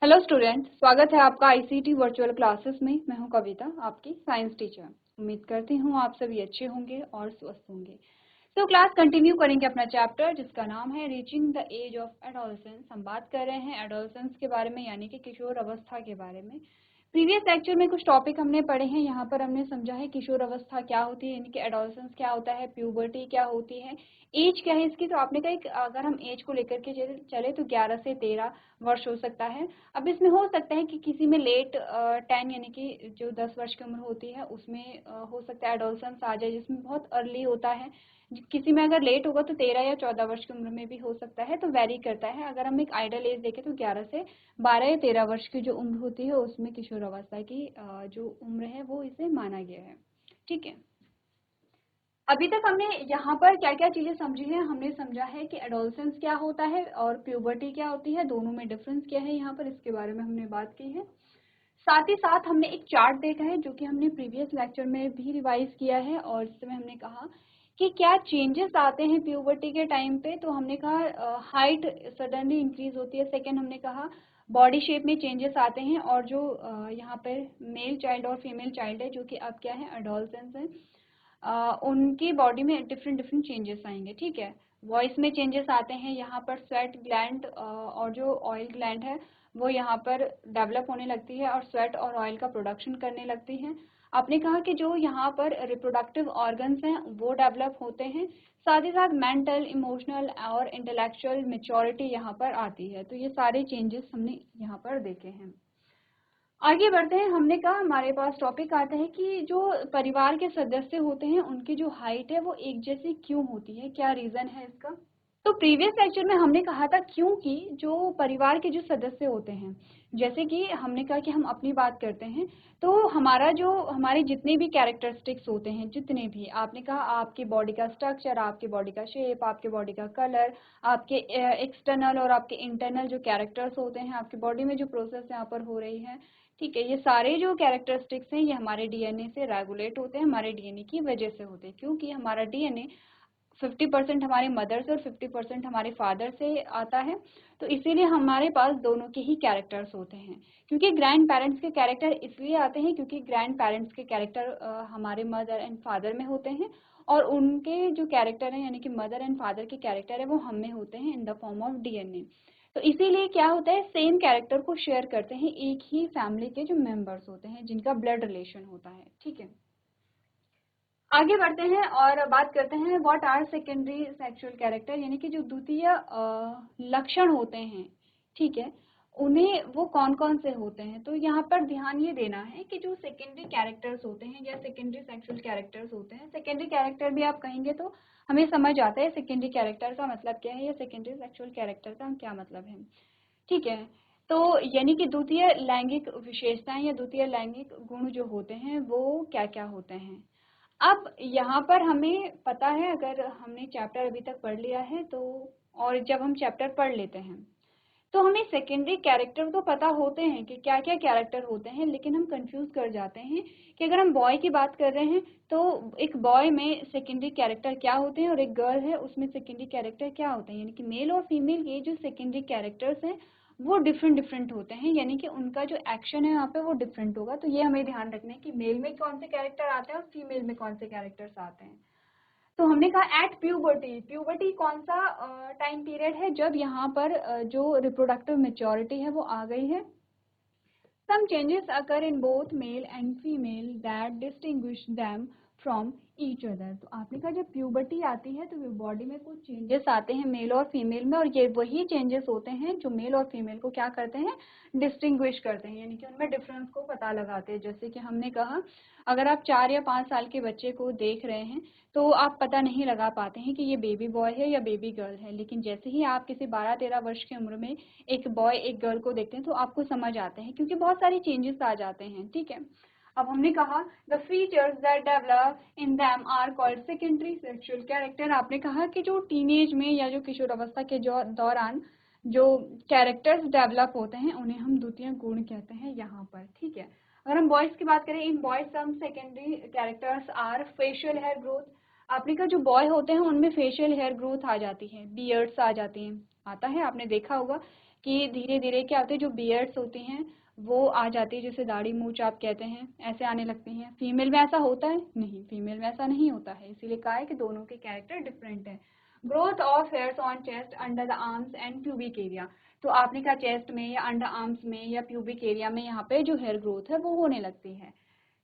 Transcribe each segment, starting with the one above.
Hello student, स्वागत है आपका आईसीटी वर्चुअल क्लासेस में। मैं हूं कविता, आपकी साइंस टीचर। उम्मीद करती हूं आप सभी अच्छे होंगे और स्वस्थ होंगे। तो क्लास कंटिन्यू करेंगे अपना चैप्टर जिसका नाम है reaching the age of adolescence. हम बात कर रहे हैं एडोलसेंस के बारे में, यानी कि किशोर अवस्था के बारे में। प्रीवियस लेक्चर में कुछ टॉपिक हमने पढ़े हैं। यहाँ पर हमने समझा है किशोर अवस्था क्या होती है, यानी कि एडोलसेंस क्या होता है, प्यूबर्टी क्या होती है, एज क्या है इसकी। तो आपने कहा कि अगर हम एज को लेकर के चले तो 11 से 13 वर्ष हो सकता है। अब इसमें हो सकता है कि किसी में लेट 10 यानी कि जो 10 वर्ष की उम्र होती है उसमें हो सकता है एडोलसेंस आ जाए, जिसमें बहुत अर्ली होता है। किसी में अगर लेट होगा तो 13 या 14 वर्ष की उम्र में भी हो सकता है, तो वेरी करता है। अगर हम एक आइडल एज देखें तो 11 से 12 या 13 वर्ष की जो उम्र होती है उसमें किशोर अवस्था की जो उम्र है वो इसे माना गया है। ठीक है, अभी तक हमने यहाँ पर क्या क्या चीजें समझी हैं। हमने समझा है कि एडोलसेंस क्या होता है और प्यूबर्टी क्या होती है, दोनों में डिफरेंस क्या है, यहाँ पर इसके बारे में हमने बात की है। साथ ही साथ हमने एक चार्ट देखा है जो कि हमने प्रीवियस लेक्चर में भी रिवाइज किया है, और इसमें हमने कहा कि क्या चेंजेस आते हैं प्यूबर्टी के टाइम पे। तो हमने कहा हाइट सडनली इंक्रीज होती है। सेकेंड हमने कहा बॉडी शेप में चेंजेस आते हैं, और जो यहाँ पे मेल चाइल्ड और फीमेल चाइल्ड है जो कि अब क्या है एडोलसेंस है, उनकी बॉडी में डिफरेंट डिफरेंट चेंजेस आएंगे। ठीक है, वॉइस में चेंजेस आते हैं। यहाँ पर स्वेट ग्लैंड और जो ऑयल ग्लैंड है वो यहाँ पर डेवलप होने लगती है और स्वेट और ऑयल का प्रोडक्शन करने लगती है। आपने कहा कि जो यहाँ पर रिप्रोडक्टिव ऑर्गन्स हैं वो डेवलप होते हैं। साथ ही साथ मेंटल, इमोशनल और इंटेलेक्चुअल मेच्योरिटी यहाँ पर आती है। तो ये सारे चेंजेस हमने यहाँ पर देखे हैं। आगे बढ़ते हैं। हमने कहा हमारे पास टॉपिक आता है कि जो परिवार के सदस्य होते हैं उनकी जो हाइट है वो एक जैसी क्यों होती है, क्या रीजन है इसका। तो प्रीवियस लेक्चर में हमने कहा था क्योंकि जो परिवार के जो सदस्य होते हैं, जैसे कि हमने कहा कि हम अपनी बात करते हैं, तो हमारा जो हमारे जितने भी कैरेक्टरिस्टिक्स होते हैं, जितने भी, आपने कहा आपकी बॉडी का स्ट्रक्चर, आपकी बॉडी का शेप, आपके बॉडी का कलर, आपके एक्सटर्नल और आपके इंटरनल जो कैरेक्टर्स होते हैं, आपकी बॉडी में जो प्रोसेस यहाँ पर हो रही है, ठीक है, ये सारे जो कैरेक्टरिस्टिक्स हैं ये हमारे डीएनए से रेगुलेट होते हैं, हमारे डीएनए की वजह से होते हैं। क्योंकि हमारा डीएनए 50% हमारे मदर से और 50% हमारे फादर से आता है, तो इसीलिए हमारे पास दोनों के ही कैरेक्टर्स होते हैं। क्योंकि ग्रैंड पेरेंट्स के कैरेक्टर इसलिए आते हैं क्योंकि ग्रैंड पेरेंट्स के कैरेक्टर हमारे मदर एंड फादर में होते हैं, और उनके जो कैरेक्टर हैं यानी कि मदर एंड फादर के कैरेक्टर है वो हम में होते हैं in the form of DNA. तो इसीलिए क्या होता है, सेम कैरेक्टर को शेयर करते हैं एक ही फैमिली के जो मेंबर्स होते हैं जिनका ब्लड रिलेशन होता है। ठीक है, आगे बढ़ते हैं और बात करते हैं what are secondary sexual character, यानी कि जो द्वितीय लक्षण होते हैं, ठीक है, उन्हें वो कौन कौन से होते हैं। तो यहाँ पर ध्यान ये देना है कि जो सेकेंडरी कैरेक्टर्स होते हैं या सेकेंडरी सेक्सुअल कैरेक्टर्स होते हैं, सेकेंडरी कैरेक्टर भी आप कहेंगे तो हमें समझ आता है सेकेंडरी कैरेक्टर का मतलब क्या है या सेकेंडरी सेक्सुअल कैरेक्टर का क्या मतलब है। ठीक है, तो यानी कि द्वितीय लैंगिक विशेषताएं या द्वितीय लैंगिक गुण जो होते हैं वो क्या क्या होते हैं। अब यहाँ पर हमें पता है, अगर हमने चैप्टर अभी तक पढ़ लिया है तो, और जब हम चैप्टर पढ़ लेते हैं तो हमें सेकेंडरी कैरेक्टर तो पता होते हैं कि क्या क्या कैरेक्टर होते हैं, लेकिन हम कंफ्यूज कर जाते हैं कि अगर हम बॉय की बात कर रहे हैं तो एक बॉय में सेकेंडरी कैरेक्टर क्या होते हैं और एक गर्ल है उसमें सेकेंडरी कैरेक्टर क्या होते हैं। यानी कि मेल और फीमेल के जो सेकेंडरी कैरेक्टर्स हैं वो डिफरेंट डिफरेंट होते हैं, यानी कि उनका जो एक्शन है यहाँ पे वो डिफरेंट होगा। तो ये हमें ध्यान रखना है कि मेल में कौन से कैरेक्टर आते हैं और फीमेल में कौन से कैरेक्टर्स आते हैं। तो हमने कहा एट प्यूबर्टी, प्यूबर्टी कौन सा टाइम पीरियड है, जब यहाँ पर जो रिप्रोडक्टिव मेच्योरिटी है वो आ गई है। Some changes occur in both male and female that distinguish them from each other। तो आपने कहा जब प्यूबर्टी आती है तो बॉडी में कुछ चेंजेस आते हैं मेल और फीमेल में, और ये वही चेंजेस होते हैं जो मेल और फीमेल को क्या करते हैं, डिस्टिंग्विश करते हैं, यानी कि उनमें डिफरेंस को पता लगाते हैं। जैसे कि हमने कहा अगर आप 4 या 5 साल के बच्चे को देख रहे हैं तो आप पता नहीं लगा पाते हैं कि ये बेबी बॉय है या बेबी गर्ल है, लेकिन जैसे ही आप किसी 12-13 वर्ष की उम्र में एक बॉय एक गर्ल को देखते हैं तो आपको समझ आते हैं क्योंकि बहुत सारे चेंजेस आ जाते हैं। ठीक है, अब हमने कहा the features that develop in them are called secondary sexual character. आपने कहा कि जो टीनेज में या जो किशोर अवस्था के जो दौरान जो कैरेक्टर्स डेवलप होते हैं उन्हें हम द्वितीय गुण कहते हैं यहाँ पर। ठीक है, अगर हम बॉयज की बात करें, in boys some secondary characters are facial hair growth. आपने का जो बॉय होते हैं उनमें फेशियल हेयर ग्रोथ आ जाती है, बियर्ड्स आ जाती हैं, आता है, आपने देखा होगा कि धीरे धीरे क्या होते हैं, जो बियर्ड्स होती हैं वो आ जाती है, जैसे दाढ़ी मूंछ आप कहते हैं, ऐसे आने लगती हैं। फीमेल में ऐसा होता है? नहीं, फीमेल में ऐसा नहीं होता है, इसीलिए कहा है कि दोनों के कैरेक्टर डिफरेंट है। Growth of hairs on chest, under the arms and pubic area, तो आपने कहा चेस्ट में या अंडर आर्म्स में या प्यूबिक एरिया में यहाँ पे जो हेयर ग्रोथ है वो होने लगती है।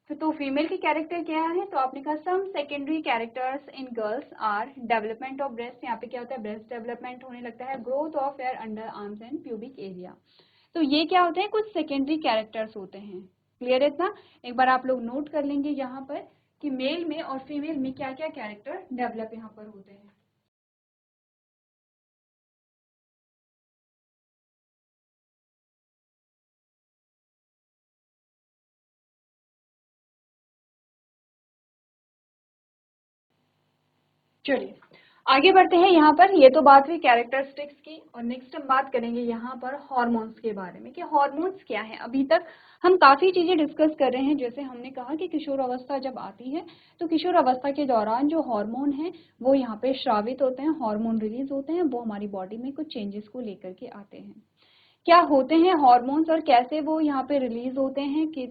तो फीमेल के कैरेक्टर क्या है? तो आपने कहा some secondary characters in girls are development of breast, यहाँ पे क्या होता है, ब्रेस्ट डेवलपमेंट होने लगता है, growth of hair under arms and pubic area. तो ये क्या होते हैं, कुछ सेकेंडरी कैरेक्टर्स होते हैं। क्लियर है इतना? एक बार आप लोग नोट कर लेंगे यहाँ पर कि मेल में और फीमेल में क्या क्या कैरेक्टर डेवलप यहाँ पर होते हैं। चलिए आगे बढ़ते हैं। यहाँ पर ये तो बात हुई कैरेक्टरिस्टिक्स की, और नेक्स्ट हम बात करेंगे यहाँ पर हार्मोन्स के बारे में कि हार्मोन्स क्या है। अभी तक हम काफ़ी चीज़ें डिस्कस कर रहे हैं, जैसे हमने कहा कि किशोर अवस्था जब आती है तो किशोर अवस्था के दौरान जो हार्मोन है वो यहाँ पे स्रावित होते हैं, हार्मोन रिलीज होते हैं, वो हमारी बॉडी में कुछ चेंजेस को लेकर के आते हैं। क्या होते हैं हार्मोन्स और कैसे वो यहाँ पे रिलीज होते हैं, कि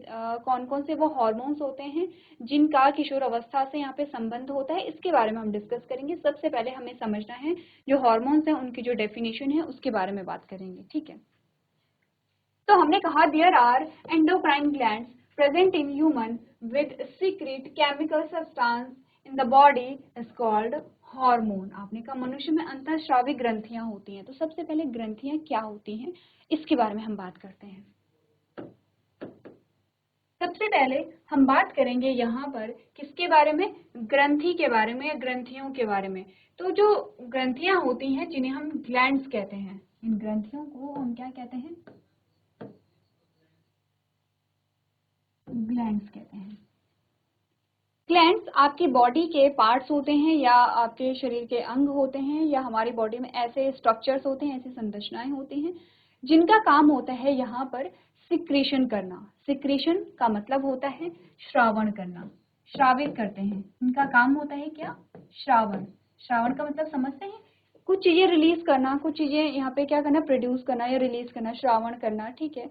कौन कौन से वो हार्मोन्स होते हैं जिनका किशोर अवस्था से यहाँ पे संबंध होता है, इसके बारे में हम डिस्कस करेंगे। सबसे पहले हमें समझना है जो हार्मोन्स हैं उनकी जो डेफिनेशन है उसके बारे में बात करेंगे, ठीक है। तो हमने कहा there are endocrine glands present in human with secret chemical substance in the body is called hormone. आपने कहा मनुष्य में अंतःस्रावी ग्रंथियां होती हैं। तो सबसे पहले ग्रंथियां क्या होती हैं इसके बारे में हम बात करते हैं। सबसे पहले हम बात करेंगे यहाँ पर किसके बारे में, ग्रंथि के बारे में या ग्रंथियों के बारे में। तो जो ग्रंथियां होती हैं जिन्हें हम ग्लैंड्स कहते हैं, इन ग्रंथियों को हम क्या कहते हैं, ग्लैंड्स कहते हैं। ग्लैंड्स आपकी बॉडी के पार्ट्स होते हैं या आपके शरीर के अंग होते हैं या हमारी बॉडी में ऐसे स्ट्रक्चर्स होते हैं, ऐसी संरचनाएं होती हैं जिनका काम होता है यहाँ पर सिक्रीशन करना। सिक्रीशन का मतलब होता है श्रावण करना, श्रावित करते हैं, इनका काम होता है क्या, श्रावण। श्रावण का मतलब समझते हैं, कुछ चीजें रिलीज करना, कुछ चीजें यहाँ पे क्या करना, प्रोड्यूस करना या रिलीज करना, श्रावण करना, ठीक है।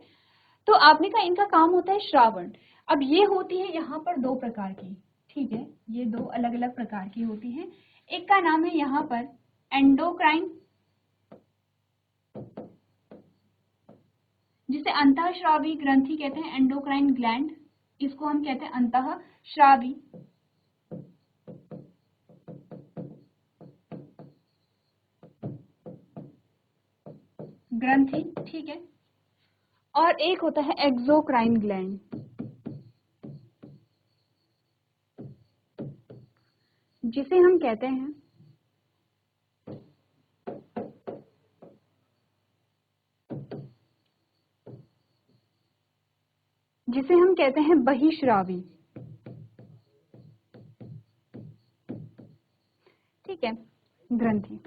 तो आपने कहा इनका काम होता है श्रावण। अब ये होती है यहाँ पर दो प्रकार की, ठीक है, ये दो अलग अलग प्रकार की होती हैं। एक का नाम है यहाँ पर एंडोक्राइन, जिसे अंतःस्रावी ग्रंथि कहते हैं, एंडोक्राइन ग्लैंड, इसको हम कहते हैं अंतःस्रावी ग्रंथि, ठीक है। और एक होता है एक्सोक्राइन ग्लैंड, जिसे हम कहते हैं बहिश्रावी, ठीक है, ग्रंथि।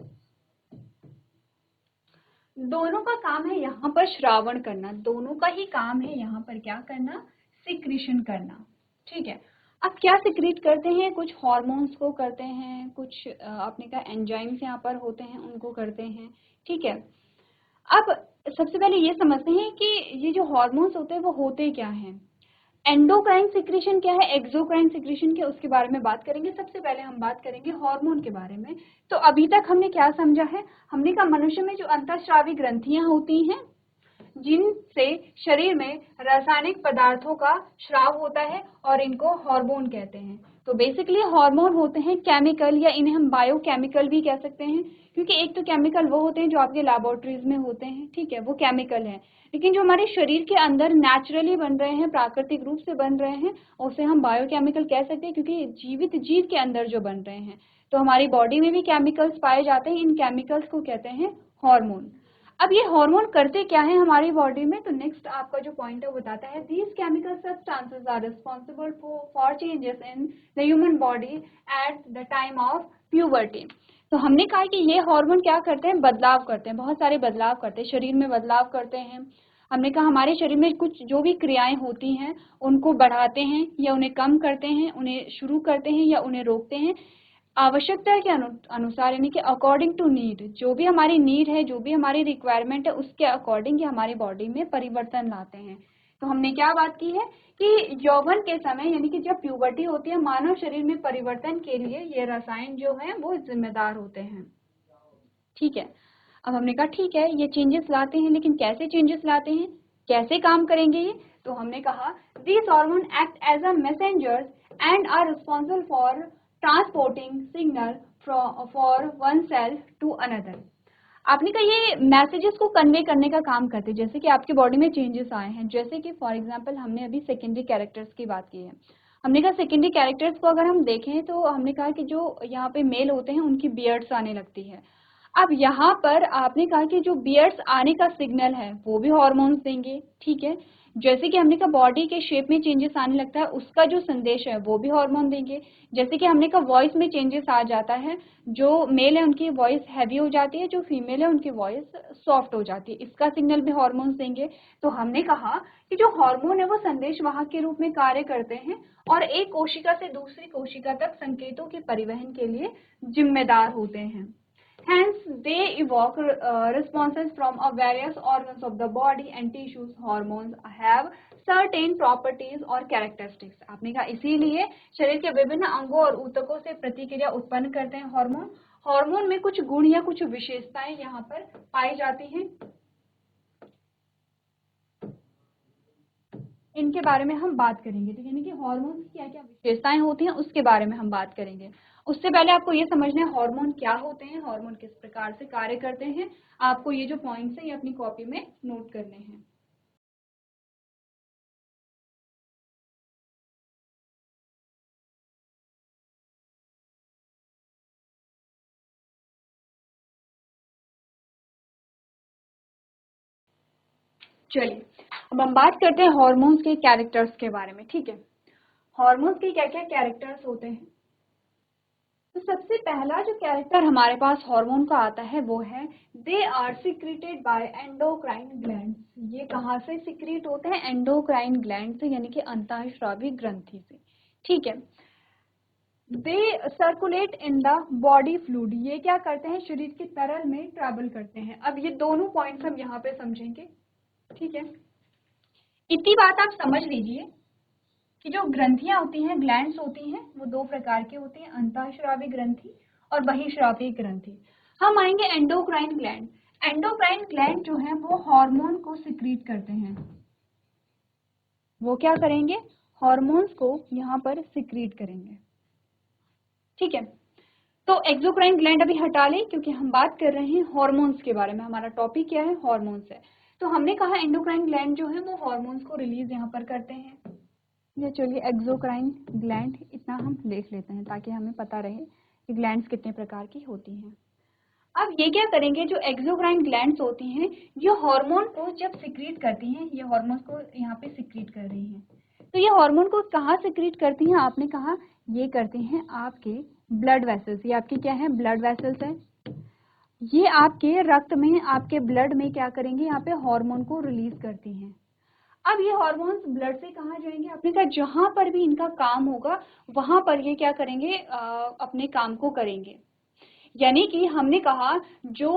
दोनों का काम है यहाँ पर श्रावण करना, दोनों का ही काम है यहाँ पर क्या करना, सिक्रीशन करना, ठीक है। अब क्या सिक्रीट करते हैं, कुछ हॉर्मोन्स को करते हैं, कुछ आपने कहा एंजाइम्स यहाँ पर होते हैं उनको करते हैं, ठीक है। अब सबसे पहले ये समझते हैं कि ये जो हॉर्मोन्स होते हैं वो होते क्या हैं। एंडोक्राइन सिक्रीशन क्या है, एक्सोक्राइन सिक्रीशन क्या, उसके बारे में बात करेंगे। सबसे पहले हम बात करेंगे हार्मोन के बारे में। तो अभी तक हमने क्या समझा है, हमने कहा मनुष्य में जो अंतःस्रावी ग्रंथियां होती हैं जिनसे शरीर में रासायनिक पदार्थों का स्राव होता है और इनको हार्मोन कहते हैं। तो बेसिकली हार्मोन होते हैं केमिकल, या इन्हें हम बायोकेमिकल भी कह सकते हैं, क्योंकि एक तो केमिकल वो होते हैं जो आपके लैबोरेटरीज में होते हैं, ठीक है, वो केमिकल है, लेकिन जो हमारे शरीर के अंदर नेचुरली बन रहे हैं, प्राकृतिक रूप से बन रहे हैं, उसे हम बायोकेमिकल कह सकते हैं, क्योंकि जीवित जीव के अंदर जो बन रहे हैं। तो हमारी बॉडी में भी केमिकल्स पाए जाते हैं, इन केमिकल्स को कहते हैं हार्मोन। अब ये हार्मोन करते क्या है हमारी बॉडी में, तो नेक्स्ट आपका जो पॉइंट है वो बताता है these chemical substances are responsible for changes in the human body at the time of puberty. तो हमने कहा कि ये हार्मोन क्या करते हैं, बदलाव करते हैं, बहुत सारे बदलाव करते हैं, शरीर में बदलाव करते हैं। हमने कहा हमारे शरीर में कुछ जो भी क्रियाएं होती हैं उनको बढ़ाते हैं या उन्हें कम करते हैं, उन्हें शुरू करते हैं या उन्हें रोकते हैं। आवश्यकता के अनुसार यानी कि अकॉर्डिंग टू नीड, जो भी हमारी नीड है, जो भी हमारी रिक्वायरमेंट है, उसके अकॉर्डिंग ये हमारी बॉडी में परिवर्तन लाते हैं। तो हमने क्या बात की है कि यौवन के समय यानी कि जब प्यूबर्टी होती है, मानव शरीर में परिवर्तन के लिए ये रसायन जो है वो जिम्मेदार होते हैं। ठीक है, अब हमने कहा ठीक है ये चेंजेस लाते हैं, लेकिन कैसे चेंजेस लाते हैं, कैसे काम करेंगे ये? तो हमने कहा this hormone act as a messengers and are responsible for transporting signal for one cell to another. आपने कहा ये मैसेजेस को कन्वे करने का काम करते हैं, जैसे कि आपकी बॉडी में चेंजेस आए हैं, जैसे कि फॉर एग्जांपल हमने अभी सेकेंडरी कैरेक्टर्स की बात की है। हमने कहा सेकेंडरी कैरेक्टर्स को अगर हम देखें तो हमने कहा कि जो यहाँ पे मेल होते हैं उनकी बियर्ड्स आने लगती है। अब यहाँ पर आपने कहा कि जो बियर्ड्स आने का सिग्नल है वो भी हॉर्मोन्स देंगे। ठीक है, जैसे कि हमने कहा बॉडी के शेप में चेंजेस आने लगता है, उसका जो संदेश है वो भी हार्मोन देंगे। जैसे कि हमने कहा वॉइस में चेंजेस आ जाता है, जो मेल है उनकी वॉइस हैवी हो जाती है, जो फीमेल है उनकी वॉइस सॉफ्ट हो जाती है, इसका सिग्नल भी हार्मोन्स देंगे। तो हमने कहा कि जो हार्मोन है वो संदेश वाहक के रूप में कार्य करते हैं और एक कोशिका से दूसरी कोशिका तक संकेतों के परिवहन के लिए जिम्मेदार होते हैं। Hence, they evoke responses from various organs of the body and tissues. Hormones have certain properties or characteristics. आपने कहा इसीलिए शरीर के विभिन्न अंगों और ऊतकों से प्रतिक्रिया उत्पन्न करते हैं हार्मोन। हार्मोन में कुछ गुण या कुछ विशेषताएं यहाँ पर पाई जाती हैं, इनके बारे में हम बात करेंगे। तो यानी कि हार्मोन की क्या क्या विशेषताएं होती हैं उसके बारे में हम बात करेंगे। उससे पहले आपको ये समझना है हार्मोन क्या होते हैं, हार्मोन किस प्रकार से कार्य करते हैं। आपको ये जो पॉइंट्स है ये अपनी कॉपी में नोट करने हैं। चलिए अब हम बात करते हैं हार्मोन्स के कैरेक्टर्स के बारे में। ठीक है, हार्मोन्स के क्या क्या कैरेक्टर्स होते हैं। तो सबसे पहला जो कैरेक्टर हमारे पास हार्मोन का आता है वो है they are secreted by endocrine glands. ये कहाँ से सिक्रीट होते हैं? एंडोक्राइन ग्लैंड से, यानी कि अंतःस्रावी ग्रंथि से। ठीक है, they circulate in the body fluid. ये क्या करते हैं? शरीर के तरल में ट्रैवल करते हैं। अब ये दोनों पॉइंट्स हम यहाँ पे समझेंगे। ठीक है, इतनी बात आप समझ लीजिए कि जो ग्रंथियां होती हैं, ग्लैंड्स होती हैं, वो दो प्रकार की होती हैं, अंतःस्रावी ग्रंथि और बहिःस्रावी ग्रंथि। हम आएंगे एंडोक्राइन ग्लैंड। एंडोक्राइन ग्लैंड जो है वो हार्मोन को सिक्रीट करते हैं। वो क्या करेंगे? हार्मोन्स को यहाँ पर सिक्रीट करेंगे। ठीक है, तो एक्सोक्राइन ग्लैंड अभी हटा लें क्योंकि हम बात कर रहे हैं हार्मोन्स के बारे में। हमारा टॉपिक क्या है? हार्मोन्स है। तो हमने कहा एंडोक्राइन ग्लैंड जो है वो हार्मोन्स को रिलीज यहाँ पर करते हैं। ये चलिए एक्सोक्राइन ग्लैंड इतना हम देख लेते हैं ताकि हमें पता रहे कि ग्लैंड्स कितने प्रकार की होती हैं। अब ये क्या करेंगे, जो एक्सोक्राइन ग्लैंड्स होती हैं ये हार्मोन को जब सिक्रीट करती हैं, ये हार्मोन को यहाँ पे सिक्रीट कर रही हैं। तो ये हार्मोन को कहाँ सिक्रीट करती हैं? आपने कहा ये करती हैं आपके ब्लड वेसल्स। ये आपकी क्या है? ब्लड वेसल्स है। ये आपके रक्त में, आपके ब्लड में क्या करेंगे? यहाँ पे हार्मोन को रिलीज करती हैं। अब ये हार्मोन्स ब्लड से कहाँ जाएंगे? आपने कहा जहां पर भी इनका काम होगा वहां पर ये क्या करेंगे? अपने काम को करेंगे। यानी कि हमने कहा जो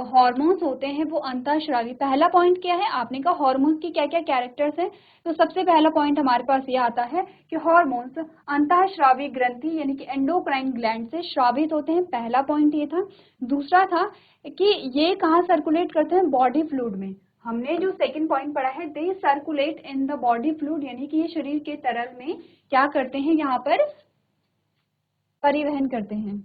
हार्मोन्स होते हैं वो अंतःस्रावी। पहला पॉइंट क्या है? आपने कहा हार्मोन्स की क्या क्या कैरेक्टर्स हैं। तो सबसे पहला पॉइंट हमारे पास ये आता है कि हार्मोन्स अंतःस्रावी ग्रंथि यानी कि एंडोक्राइन ग्लैंड से स्रावित होते हैं। पहला पॉइंट ये था। दूसरा था कि ये कहाँ सर्कुलेट करते हैं? बॉडी फ्लूइड में। हमने जो सेकंड पॉइंट पढ़ा है they circulate in the body fluid, यानी कि ये शरीर के तरल में क्या करते हैं? यहाँ पर परिवहन करते हैं।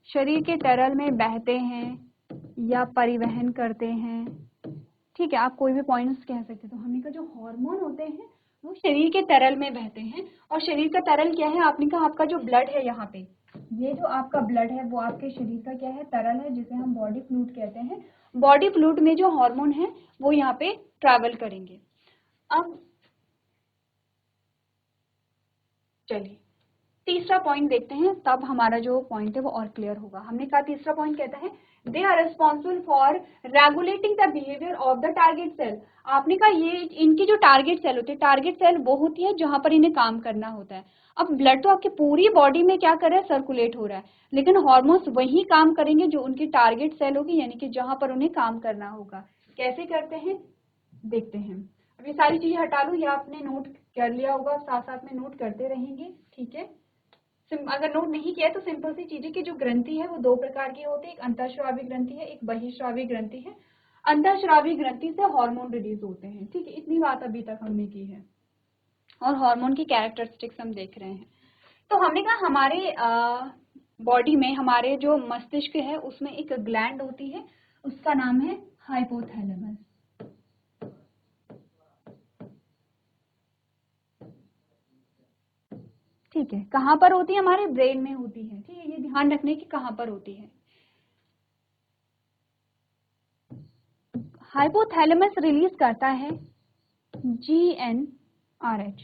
शरीर के तरल में बहते हैं या परिवहन करते हैं। ठीक है, आप कोई भी पॉइंट्स कह सकते हैं। तो हमने कहा जो हार्मोन होते हैं वो शरीर के तरल में बहते हैं। और शरीर का तरल क्या है? आपने कहा आपका जो ब्लड है, यहाँ पे ये जो आपका ब्लड है वो आपके शरीर का क्या है? तरल है, जिसे हम बॉडी फ्लूइड कहते हैं। बॉडी फ्लूइड में जो हार्मोन है वो यहाँ पे ट्रैवल करेंगे। अब चलिए तीसरा पॉइंट देखते हैं, तब हमारा जो पॉइंट है वो और क्लियर होगा। हमने कहा तीसरा पॉइंट कहता है they are responsible for regulating the behaviour of the target cell. आपने कहा ये इनकी जो टारगेट सेल होती है, टारगेट सेल वो होती है जहां पर इन्हें काम करना होता है। अब ब्लड तो आपकी पूरी बॉडी में क्या कर रहा है, सर्कुलेट हो रहा है, लेकिन हॉर्मोन्स वही काम करेंगे जो उनकी टारगेट सेल होगी, यानी कि जहां पर उन्हें काम करना होगा। कैसे करते हैं देखते हैं। अब ये सारी चीजें हटा लूं, या आपने नोट कर लिया होगा, साथ साथ में नोट करते रहेंगे, ठीक है। अगर नोट नहीं किया तो सिंपल सी चीजें कि जो ग्रंथि है वो दो प्रकार की होती है, एक अंतःस्रावी ग्रंथि है, एक बहिःस्रावी ग्रंथि है। अंतःस्रावी ग्रंथि से हार्मोन रिलीज होते हैं, ठीक है। इतनी बात अभी तक हमने की है और हार्मोन की कैरेक्टरिस्टिक्स हम देख रहे हैं। तो हमने कहा हमारे बॉडी में, हमारे जो मस्तिष्क है उसमें एक ग्लैंड होती है, उसका नाम है हाइपोथैलेमस। ठीक है, कहाँ पर होती है, हमारे ब्रेन में होती है, ठीक है। ये ध्यान रखने की कहाँ पर होती है। हाइपोथैलेमस रिलीज करता है GnRH।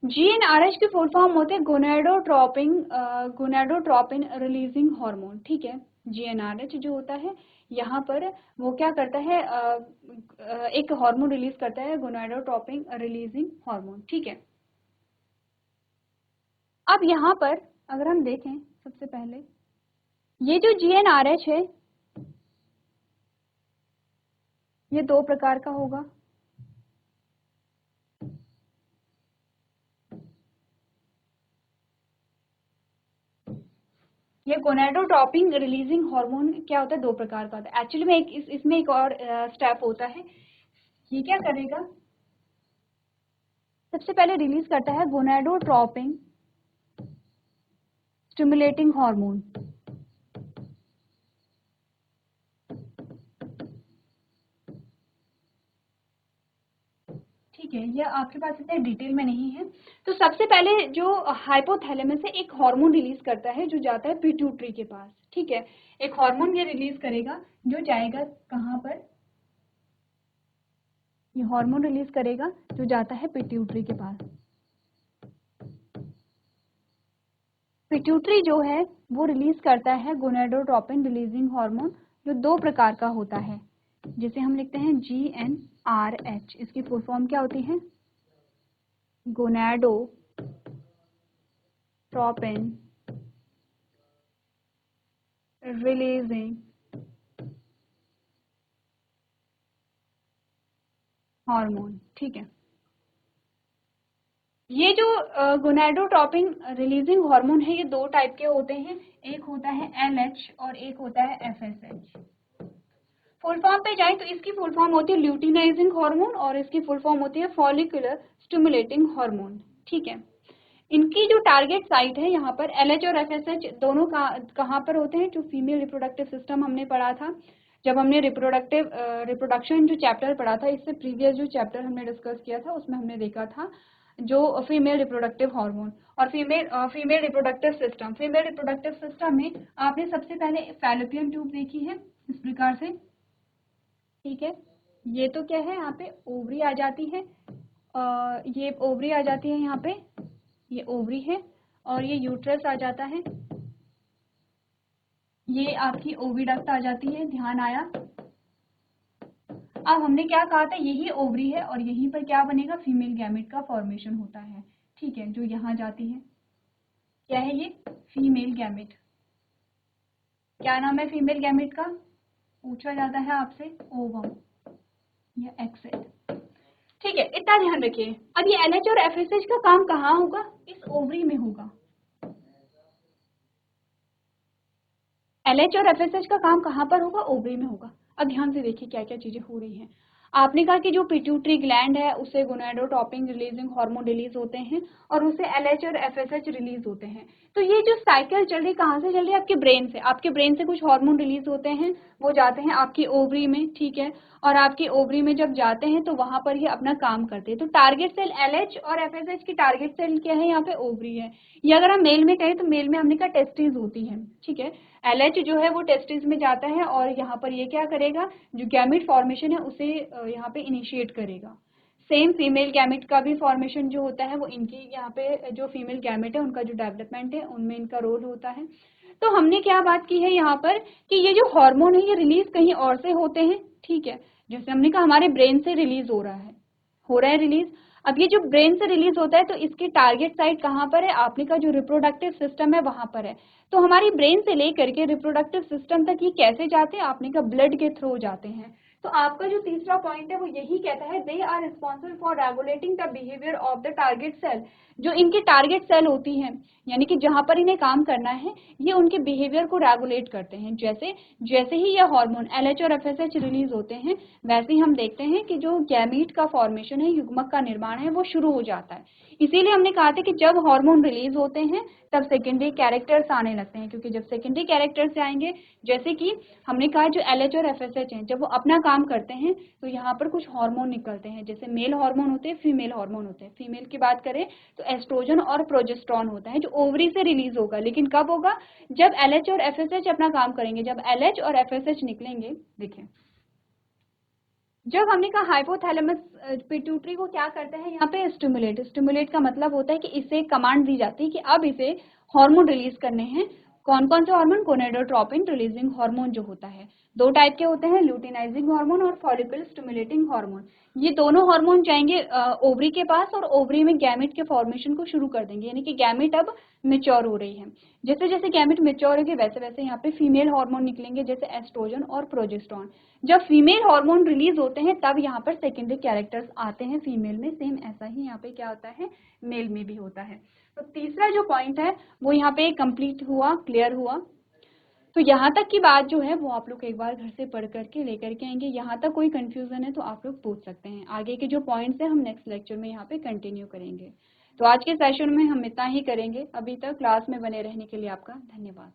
GnRH की फुल फॉर्म होते हैं गोनेडोट्रोपिन रिलीजिंग हार्मोन, ठीक है। GnRH जो होता है यहाँ पर वो क्या करता है, एक हार्मोन रिलीज करता है, गोनेडोट्रोपिन रिलीजिंग हार्मोन, ठीक है। अब यहाँ पर अगर हम देखें, सबसे पहले ये जो GnRH है ये दो प्रकार का होगा। ये गोनेडोट्रोपिन रिलीजिंग हार्मोन क्या होता है, दो प्रकार का होता है। एक्चुअली में इसमें एक और स्टेप होता है। ये क्या करेगा, सबसे पहले रिलीज करता है गोनेडोट्रोपिन स्टिमुलेटिंग हार्मोन, ठीक है। यह आपके पास इतने डिटेल में नहीं है। तो सबसे पहले जो हाइपोथैलेमस है एक हार्मोन रिलीज करता है जो जाता है पिट्यूटरी के पास, ठीक है। एक हार्मोन ये रिलीज करेगा जो जाएगा कहाँ पर, ये हार्मोन रिलीज करेगा जो जाता है पिट्यूटरी के पास। पिट्यूटरी जो है वो रिलीज करता है गोनेडोट्रोपिन रिलीजिंग हार्मोन जो दो प्रकार का होता है, जिसे हम लिखते हैं GnRH। इसकी फुल फॉर्म क्या होती है, गोनेडोट्रोपिन रिलीजिंग हार्मोन, ठीक है। ये जो गोनेडोट्रोपिन रिलीजिंग हार्मोन है ये दो टाइप के होते हैं, एक होता है LH और एक होता है FSH। फुल फॉर्म पे जाए तो इसकी फुल फॉर्म होती है ल्यूटिनाइजिंग हार्मोन और इसकी फुल फॉर्म होती है फॉलिकुलर स्टिमुलेटिंग हार्मोन, ठीक है। इनकी जो टारगेट साइट है यहाँ पर LH और FSH दोनों कहाँ पर होते हैं, जो फीमेल रिप्रोडक्टिव सिस्टम हमने पढ़ा था, जब हमने रिप्रोडक्शन जो चैप्टर पढ़ा था, इससे प्रीवियस जो चैप्टर हमने डिस्कस किया था उसमें हमने देखा था जो फीमेल रिप्रोडक्टिव हार्मोन और फीमेल रिप्रोडक्टिव सिस्टम में आपने सबसे पहले फैलोपियन ट्यूब देखी है इस प्रकार से, ठीक है। ये तो क्या है, यहाँ पे ओवरी आ जाती है, ये ओवरी आ जाती है, यहाँ पे ये ओवरी है और ये यूट्रस आ जाता है, ये आपकी ओविडक्ट आ जाती है, ध्यान आया। अब हमने क्या कहा था, यही ओवरी है और यहीं पर क्या बनेगा, फीमेल गैमेट का फॉर्मेशन होता है, ठीक है, जो यहाँ जाती है। क्या है ये, फीमेल गैमेट। क्या नाम है फीमेल गैमेट का, पूछा जाता है आपसे, ओवम या एक्सेट, ठीक है। इतना ध्यान रखिए। अब ये LH और FSH का काम कहाँ होगा, इस ओवरी में होगा। LH और FSH का काम कहाँ पर होगा, ओवरी में होगा। अब ध्यान से देखिए क्या क्या चीजें हो रही हैं। आपने कहा कि जो पिट्यूटरी ग्लैंड है उससे गोनेडोट्रोपिन रिलीजिंग हार्मोन रिलीज होते हैं और उससे LH और FSH रिलीज होते हैं। तो ये जो साइकिल चल रही कहाँ से चल रही है, आपके ब्रेन से कुछ हार्मोन रिलीज होते हैं, वो जाते हैं आपकी ओवरी में, ठीक है। और आपकी ओवरी में जब जाते हैं तो वहां पर ये अपना काम करते हैं। तो टारगेट सेल LH और FSH की टारगेट सेल क्या है, यहाँ पे ओवरी है। ये अगर हम मेल में कहें तो मेल में हमने कहा टेस्टिस होती है, ठीक है। LH जो है वो टेस्टिस में जाता है और यहाँ पर ये क्या करेगा, जो गैमेट फॉर्मेशन है उसे यहाँ पे इनिशिएट करेगा। सेम फीमेल गैमेट का भी फॉर्मेशन जो होता है वो इनकी यहाँ पे जो फीमेल गैमेट है उनका जो डेवलपमेंट है उनमें इनका रोल होता है। तो हमने क्या बात की है यहाँ पर कि ये जो हार्मोन है ये रिलीज कहीं और से होते हैं, ठीक है। जैसे हमने कहा हमारे ब्रेन से रिलीज हो रहा है रिलीज। अब ये जो ब्रेन से रिलीज होता है तो इसकी टारगेट साइट कहाँ पर है, आपने का जो रिप्रोडक्टिव सिस्टम है वहां पर है। तो हमारी ब्रेन से लेकर के रिप्रोडक्टिव सिस्टम तक ये कैसे जाते हैं, आपने का ब्लड के थ्रू जाते हैं। तो आपका जो तीसरा पॉइंट है वो यही कहता है they are responsible for regulating the behaviour of the target cell. जो इनकी टारगेट सेल होती है यानी कि जहां पर इन्हें काम करना है ये उनके बिहेवियर को रेगुलेट करते हैं। जैसे जैसे ही ये हार्मोन LH और FSH रिलीज होते हैं वैसे ही हम देखते हैं कि जो गैमीट का फॉर्मेशन है, युग्मक का निर्माण है वो शुरू हो जाता है। इसीलिए हमने कहा था कि जब हार्मोन रिलीज होते हैं तब सेकेंडरी कैरेक्टर्स आने लगते हैं, क्योंकि जब सेकेंडरी कैरेक्टर्स आएंगे जैसे कि हमने कहा जो LH और FSH हैं जब वो अपना काम करते हैं तो यहाँ पर कुछ हार्मोन निकलते हैं। जैसे मेल हार्मोन होते हैं, फीमेल हार्मोन होते हैं। फीमेल की बात करें तो एस्ट्रोजन और प्रोजेस्टेरॉन होता है जो ओवरी से रिलीज होगा, लेकिन कब होगा, जब LH और FSH अपना काम करेंगे। जब LH और FSH निकलेंगे, देखिए जब हमने कहा हाइपोथैलेमस पिट्यूटरी को क्या करता है यहाँ पे स्टिमुलेट का मतलब होता है कि इसे कमांड दी जाती है कि अब इसे हार्मोन रिलीज करने हैं। कौन कौन से हार्मोन, गोनेडोट्रोपिन रिलीजिंग हार्मोन जो होता है, दो टाइप के होते हैं, ल्यूटिनाइजिंग हार्मोन और फॉलिकल स्टिमुलेटिंग हार्मोन। ये दोनों हार्मोन जाएंगे ओवरी के पास और ओवरी में गैमेट के फॉर्मेशन को शुरू कर देंगे, यानी कि गैमेट अब मेच्योर हो रही है। जैसे जैसे गैमेट मेच्योर होगी वैसे वैसे यहाँ पे फीमेल हार्मोन निकलेंगे जैसे एस्ट्रोजन और प्रोजेस्टेरॉन। जब फीमेल हार्मोन रिलीज होते हैं तब यहाँ पर सेकेंडरी कैरेक्टर्स आते हैं फीमेल में। सेम ऐसा ही यहाँ पे क्या होता है, मेल में भी होता है। तो तीसरा जो पॉइंट है वो यहाँ पे कंप्लीट हुआ, क्लियर हुआ। तो यहाँ तक की बात जो है वो आप लोग एक बार घर से पढ़ करके लेकर के आएंगे। यहाँ तक कोई कंफ्यूजन है तो आप लोग पूछ सकते हैं। आगे के जो पॉइंट्स है हम नेक्स्ट लेक्चर में यहाँ पे कंटिन्यू करेंगे। तो आज के सेशन में हम इतना ही करेंगे। अभी तक क्लास में बने रहने के लिए आपका धन्यवाद।